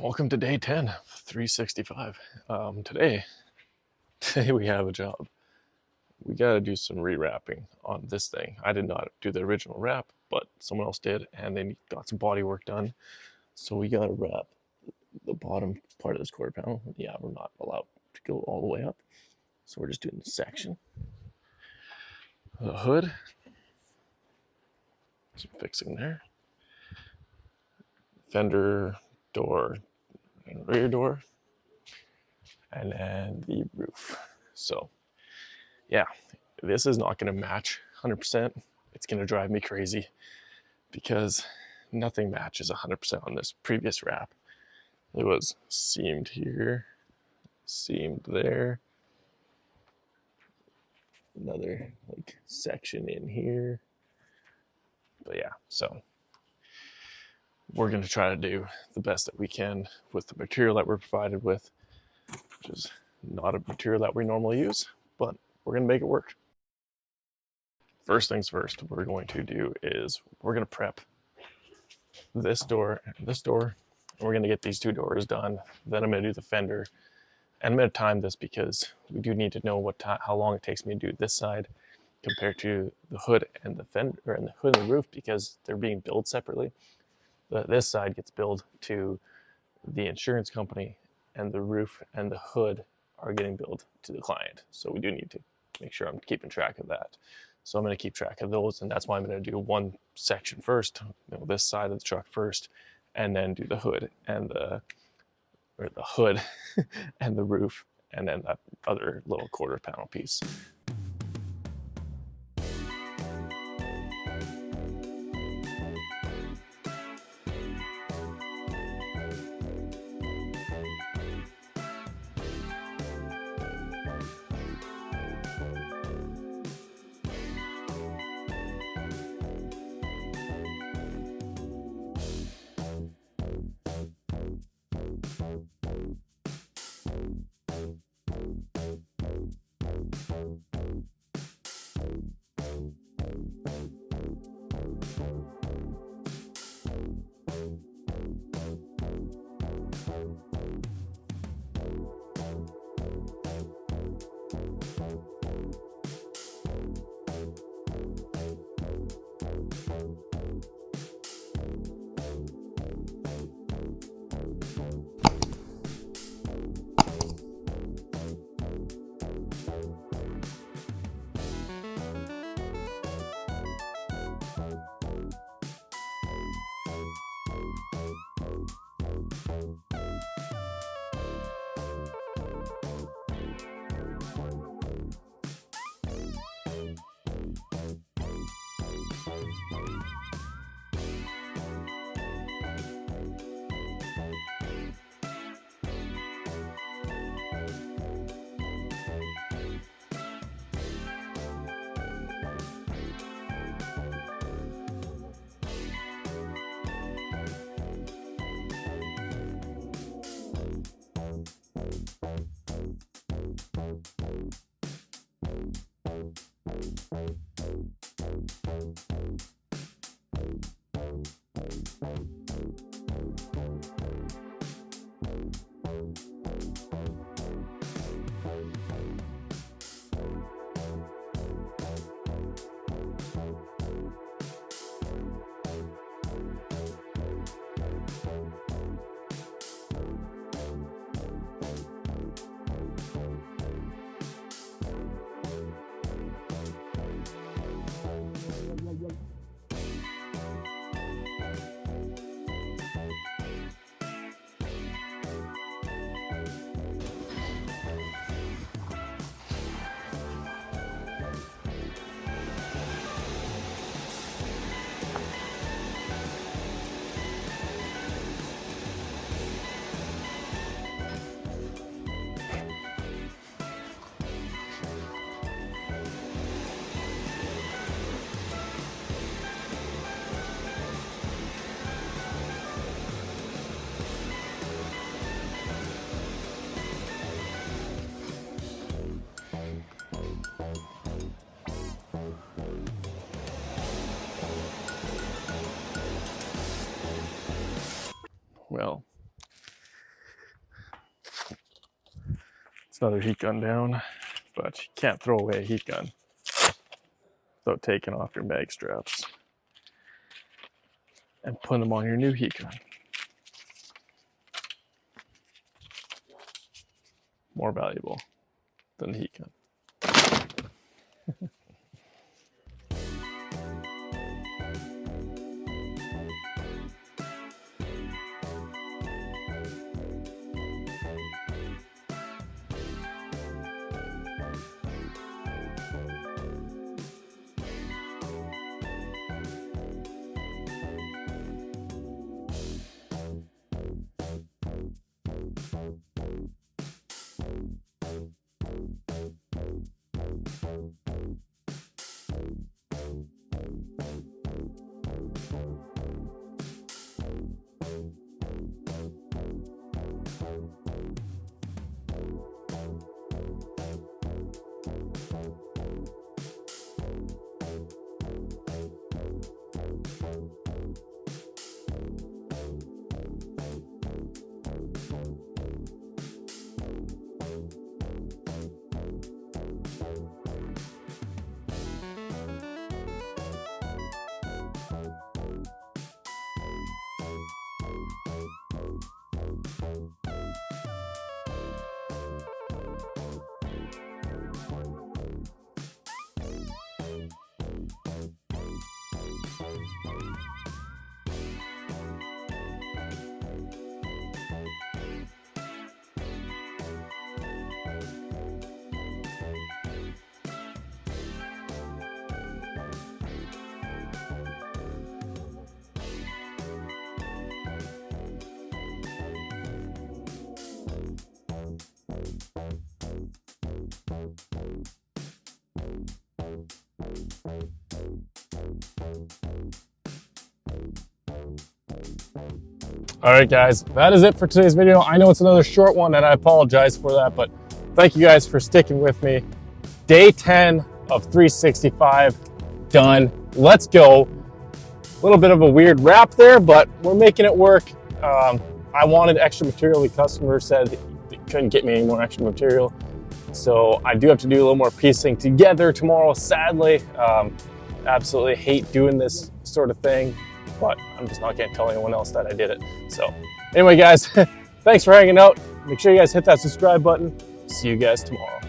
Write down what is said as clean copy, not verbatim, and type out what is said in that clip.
Welcome to day 10 of 365. Today we have a job. We got to do some rewrapping on this thing. I did not do the original wrap, but someone else did, and they got some body work done. So we got to wrap the bottom part of this quarter panel. Yeah, we're not allowed to go all the way up, so we're just doing the section. The hood, some fixing there. Fender, door, and rear door, and then the roof. So yeah, this is not going to match 100%. It's going to drive me crazy because nothing matches 100% on this previous wrap. It was seamed here, seamed there, another like section in here. But yeah, so we're going to try to do the best that we can with the material that we're provided with, which is not a material that we normally use, but we're going to make it work. First things first, what we're going to do is we're going to prep this door and this door. And we're going to get these two doors done. Then I'm going to do the fender. And I'm going to time this because we do need to know how long it takes me to do this side compared to the hood and the fender, and the hood and the roof, because they're being billed separately. This side gets billed to the insurance company, and the roof and the hood are getting billed to the client. So we do need to make sure I'm keeping track of that. So I'm going to keep track of those, and that's why I'm going to do one section first, this side of the truck first, and then do the hood and the hood and the roof, and then that other little quarter panel piece. Well, another heat gun down, but you can't throw away a heat gun without taking off your mag straps and putting them on your new heat gun. More valuable than the heat gun. All right, guys, that is it for today's video. I know it's another short one, and I apologize for that, but thank you guys for sticking with me. Day 10 of 365 done. Let's go. A little bit of a weird wrap there, but we're making it work. I wanted extra material. The customer said they couldn't get me any more extra material. So I do have to do a little more piecing together tomorrow, sadly. Absolutely hate doing this sort of thing, but I'm just not gonna tell anyone else that I did it. So anyway, guys, thanks for hanging out. Make sure you guys hit that subscribe button. See you guys tomorrow.